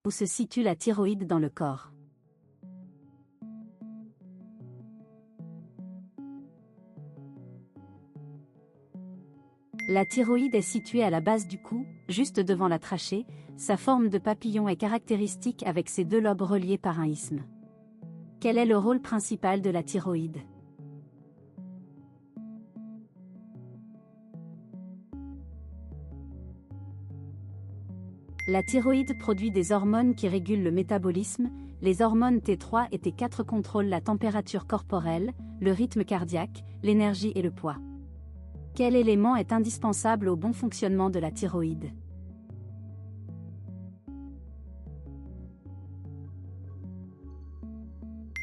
Où se situe la thyroïde dans le corps? La thyroïde est située à la base du cou, juste devant la trachée. Sa forme de papillon est caractéristique avec ses deux lobes reliés par un isthme. Quel est le rôle principal de la thyroïde? La thyroïde produit des hormones qui régulent le métabolisme. Les hormones T3 et T4 contrôlent la température corporelle, le rythme cardiaque, l'énergie et le poids. Quel élément est indispensable au bon fonctionnement de la thyroïde?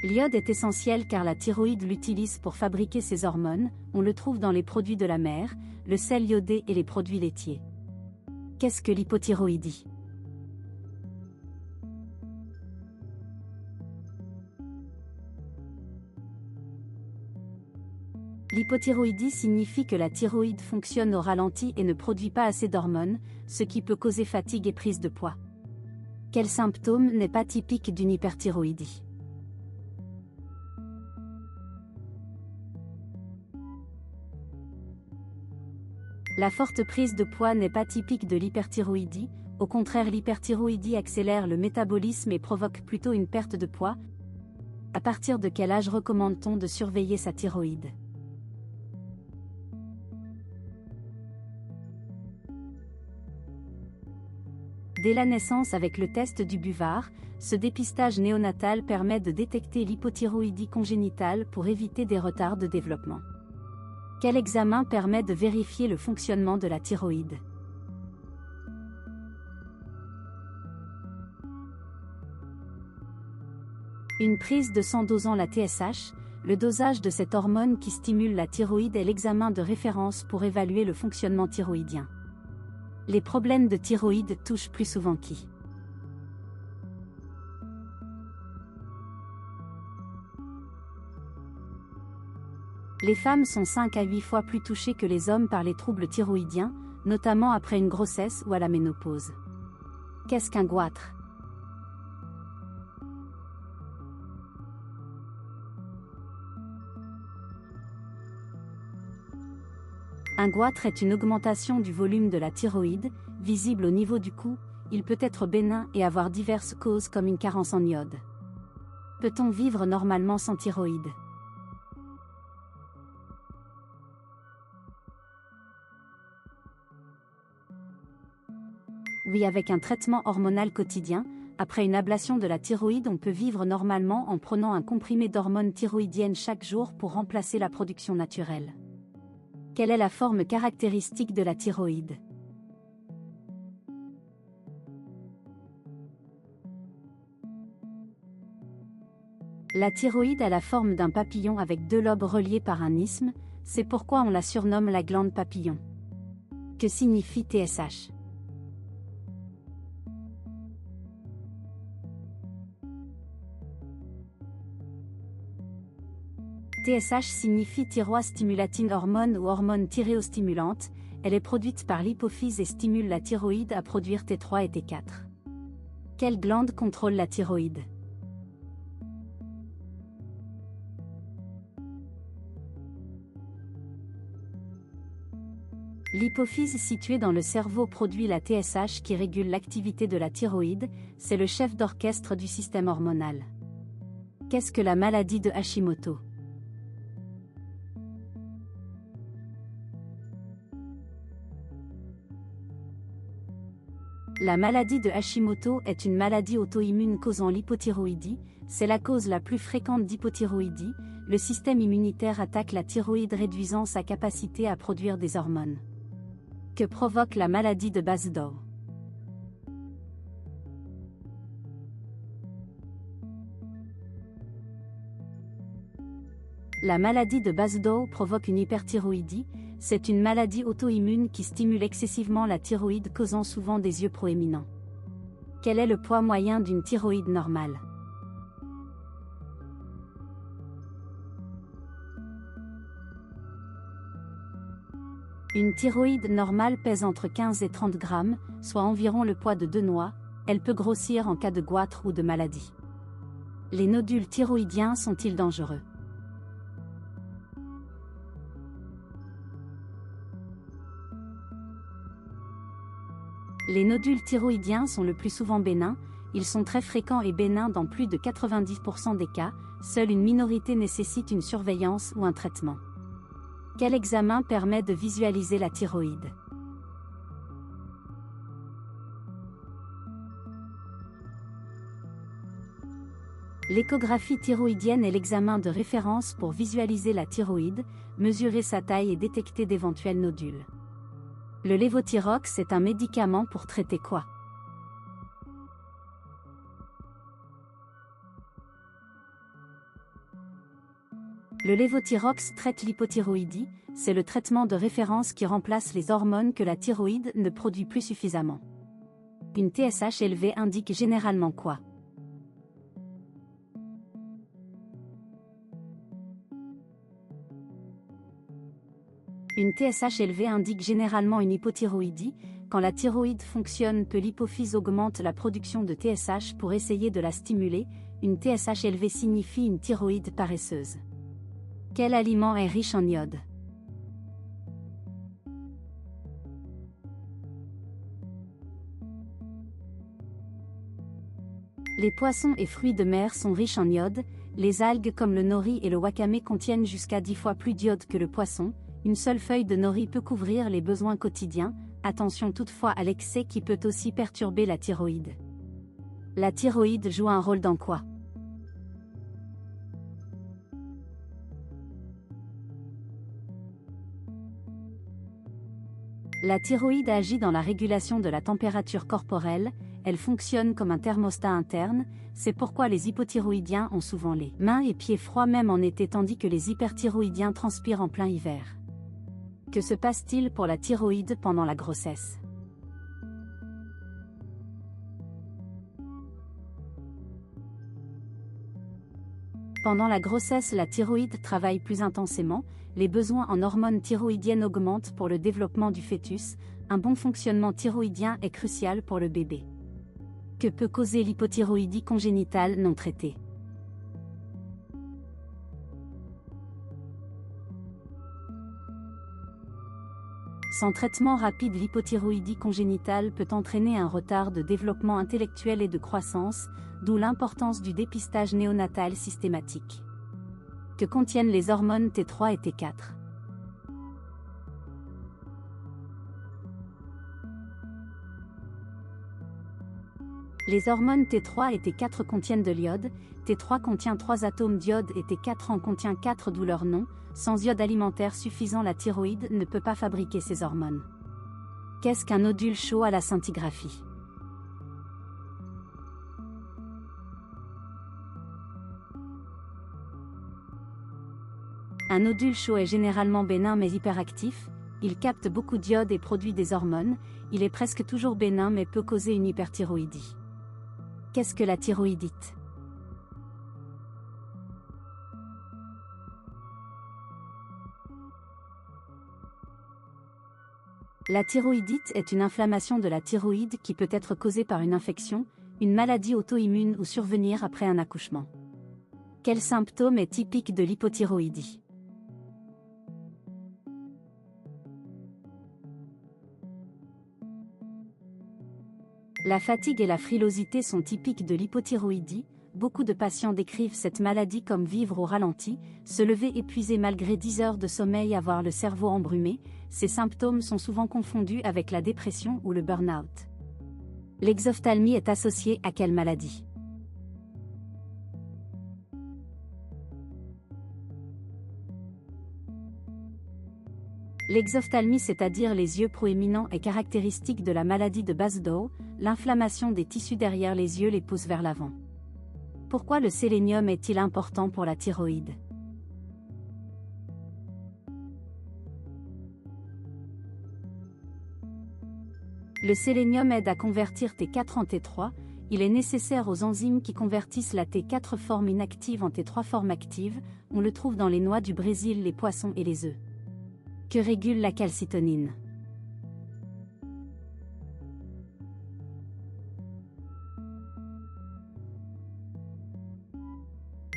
L'iode est essentiel car la thyroïde l'utilise pour fabriquer ses hormones. On le trouve dans les produits de la mer, le sel iodé et les produits laitiers. Qu'est-ce que l'hypothyroïdie? L'hypothyroïdie signifie que la thyroïde fonctionne au ralenti et ne produit pas assez d'hormones, ce qui peut causer fatigue et prise de poids. Quel symptôme n'est pas typique d'une hyperthyroïdie? La forte prise de poids n'est pas typique de l'hyperthyroïdie. Au contraire, l'hyperthyroïdie accélère le métabolisme et provoque plutôt une perte de poids. À partir de quel âge recommande-t-on de surveiller sa thyroïde? Dès la naissance avec le test du buvard, ce dépistage néonatal permet de détecter l'hypothyroïdie congénitale pour éviter des retards de développement. Quel examen permet de vérifier le fonctionnement de la thyroïde? Une prise de sang dosant la TSH, le dosage de cette hormone qui stimule la thyroïde est l'examen de référence pour évaluer le fonctionnement thyroïdien. Les problèmes de thyroïde touchent plus souvent qui? Les femmes sont 5 à 8 fois plus touchées que les hommes par les troubles thyroïdiens, notamment après une grossesse ou à la ménopause. Qu'est-ce qu'un goitre? Un goitre est une augmentation du volume de la thyroïde, visible au niveau du cou. Il peut être bénin et avoir diverses causes comme une carence en iode. Peut-on vivre normalement sans thyroïde? Oui, avec un traitement hormonal quotidien. Après une ablation de la thyroïde, on peut vivre normalement en prenant un comprimé d'hormones thyroïdiennes chaque jour pour remplacer la production naturelle. Quelle est la forme caractéristique de la thyroïde? La thyroïde a la forme d'un papillon avec deux lobes reliés par un isthme, c'est pourquoi on la surnomme la glande papillon. Que signifie TSH? TSH signifie thyroïde-stimulating hormone ou hormone thyréostimulante. Elle est produite par l'hypophyse et stimule la thyroïde à produire T3 et T4. Quelle glande contrôle la thyroïde? L'hypophyse située dans le cerveau produit la TSH qui régule l'activité de la thyroïde, c'est le chef d'orchestre du système hormonal. Qu'est-ce que la maladie de Hashimoto? La maladie de Hashimoto est une maladie auto-immune causant l'hypothyroïdie. C'est la cause la plus fréquente d'hypothyroïdie. Le système immunitaire attaque la thyroïde réduisant sa capacité à produire des hormones. Que provoque la maladie de Basedow? La maladie de Basedow provoque une hyperthyroïdie. C'est une maladie auto-immune qui stimule excessivement la thyroïde causant souvent des yeux proéminents. Quel est le poids moyen d'une thyroïde normale? Une thyroïde normale pèse entre 15 et 30 grammes, soit environ le poids de 2 noix. Elle peut grossir en cas de goitre ou de maladie. Les nodules thyroïdiens sont-ils dangereux? Les nodules thyroïdiens sont le plus souvent bénins, ils sont très fréquents et bénins dans plus de 90% des cas, seule une minorité nécessite une surveillance ou un traitement. Quel examen permet de visualiser la thyroïde? L'échographie thyroïdienne est l'examen de référence pour visualiser la thyroïde, mesurer sa taille et détecter d'éventuels nodules. Le lévothyrox est un médicament pour traiter quoi? Le lévothyrox traite l'hypothyroïdie, c'est le traitement de référence qui remplace les hormones que la thyroïde ne produit plus suffisamment. Une TSH élevée indique généralement quoi? Une TSH élevée indique généralement une hypothyroïdie. Quand la thyroïde fonctionne peu, l'hypophyse augmente la production de TSH pour essayer de la stimuler. Une TSH élevée signifie une thyroïde paresseuse. Quel aliment est riche en iode? Les poissons et fruits de mer sont riches en iode. Les algues comme le nori et le wakame contiennent jusqu'à 10 fois plus d'iode que le poisson. Une seule feuille de nori peut couvrir les besoins quotidiens, attention toutefois à l'excès qui peut aussi perturber la thyroïde. La thyroïde joue un rôle dans quoi? La thyroïde agit dans la régulation de la température corporelle, elle fonctionne comme un thermostat interne, c'est pourquoi les hypothyroïdiens ont souvent les mains et pieds froids même en été tandis que les hyperthyroïdiens transpirent en plein hiver. Que se passe-t-il pour la thyroïde pendant la grossesse? Pendant la grossesse, la thyroïde travaille plus intensément, les besoins en hormones thyroïdiennes augmentent pour le développement du fœtus, un bon fonctionnement thyroïdien est crucial pour le bébé. Que peut causer l'hypothyroïdie congénitale non traitée? Sans traitement rapide, l'hypothyroïdie congénitale peut entraîner un retard de développement intellectuel et de croissance, d'où l'importance du dépistage néonatal systématique. Que contiennent les hormones T3 et T4? Les hormones T3 et T4 contiennent de l'iode, T3 contient 3 atomes d'iode et T4 en contient 4 d'où leur nom. Sans iode alimentaire suffisant, la thyroïde ne peut pas fabriquer ces hormones. Qu'est-ce qu'un nodule chaud à la scintigraphie? Un nodule chaud est généralement bénin mais hyperactif, il capte beaucoup d'iode et produit des hormones, il est presque toujours bénin mais peut causer une hyperthyroïdie. Qu'est-ce que la thyroïdite? La thyroïdite est une inflammation de la thyroïde qui peut être causée par une infection, une maladie auto-immune ou survenir après un accouchement. Quel symptôme est typique de l'hypothyroïdie? La fatigue et la frilosité sont typiques de l'hypothyroïdie. Beaucoup de patients décrivent cette maladie comme vivre au ralenti, se lever épuisé malgré 10 heures de sommeil, avoir le cerveau embrumé. Ces symptômes sont souvent confondus avec la dépression ou le burn-out. L'exophtalmie est associée à quelle maladie? L'exophtalmie, c'est-à-dire les yeux proéminents, est caractéristique de la maladie de Basedow. L'inflammation des tissus derrière les yeux les pousse vers l'avant. Pourquoi le sélénium est-il important pour la thyroïde? Le sélénium aide à convertir T4 en T3, il est nécessaire aux enzymes qui convertissent la T4 forme inactive en T3 forme active, on le trouve dans les noix du Brésil, les poissons et les œufs. Que régule la calcitonine?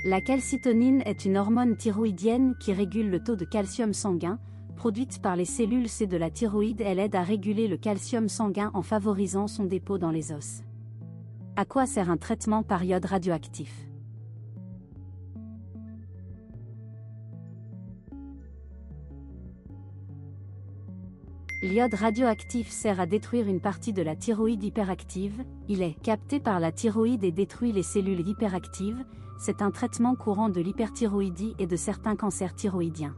La calcitonine est une hormone thyroïdienne qui régule le taux de calcium sanguin, produite par les cellules C de la thyroïde. Elle aide à réguler le calcium sanguin en favorisant son dépôt dans les os. À quoi sert un traitement par iode radioactif? L'iode radioactif sert à détruire une partie de la thyroïde hyperactive. Il est capté par la thyroïde et détruit les cellules hyperactives. C'est un traitement courant de l'hyperthyroïdie et de certains cancers thyroïdiens.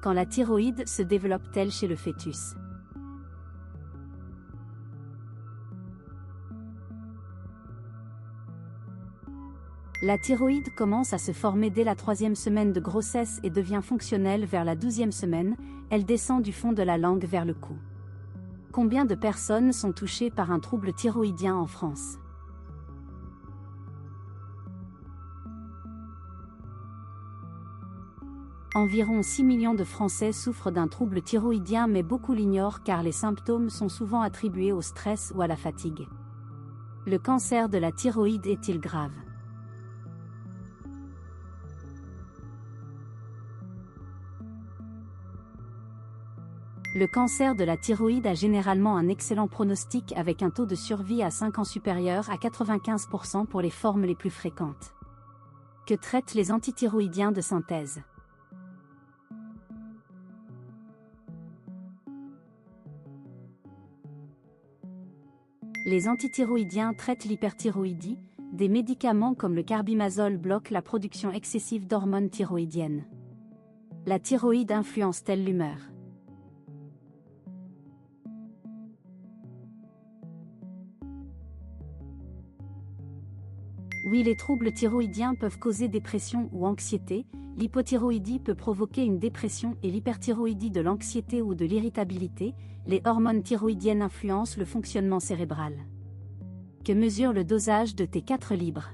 Quand la thyroïde se développe-t-elle chez le fœtus? La thyroïde commence à se former dès la 3e semaine de grossesse et devient fonctionnelle vers la 12e semaine. Elle descend du fond de la langue vers le cou. Combien de personnes sont touchées par un trouble thyroïdien en France? Environ 6 millions de Français souffrent d'un trouble thyroïdien, mais beaucoup l'ignorent car les symptômes sont souvent attribués au stress ou à la fatigue. Le cancer de la thyroïde est-il grave? Le cancer de la thyroïde a généralement un excellent pronostic avec un taux de survie à 5 ans supérieur à 95% pour les formes les plus fréquentes. Que traitent les antithyroïdiens de synthèse? Les antithyroïdiens traitent l'hyperthyroïdie. Des médicaments comme le carbimazole bloquent la production excessive d'hormones thyroïdiennes. La thyroïde influence-t-elle l'humeur? Oui, les troubles thyroïdiens peuvent causer dépression ou anxiété. L'hypothyroïdie peut provoquer une dépression et l'hyperthyroïdie de l'anxiété ou de l'irritabilité. Les hormones thyroïdiennes influencent le fonctionnement cérébral. Que mesure le dosage de T4 libre?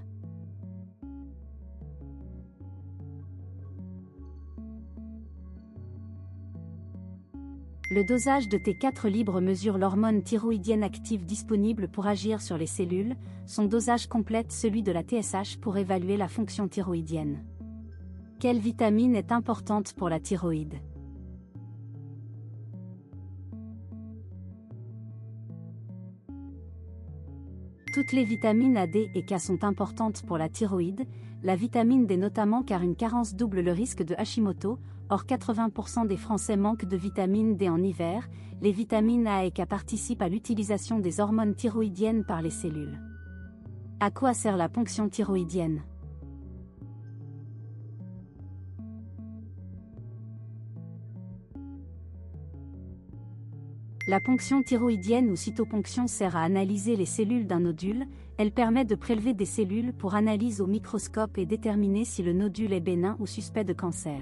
Le dosage de T4 libre mesure l'hormone thyroïdienne active disponible pour agir sur les cellules. Son dosage complète celui de la TSH pour évaluer la fonction thyroïdienne. Quelle vitamine est importante pour la thyroïde? Toutes les vitamines A, D et K sont importantes pour la thyroïde. La vitamine D notamment car une carence double le risque de Hashimoto. Or 80% des Français manquent de vitamine D en hiver. Les vitamines A et K participent à l'utilisation des hormones thyroïdiennes par les cellules. À quoi sert la ponction thyroïdienne? La ponction thyroïdienne ou cytoponction sert à analyser les cellules d'un nodule. Elle permet de prélever des cellules pour analyse au microscope et déterminer si le nodule est bénin ou suspect de cancer.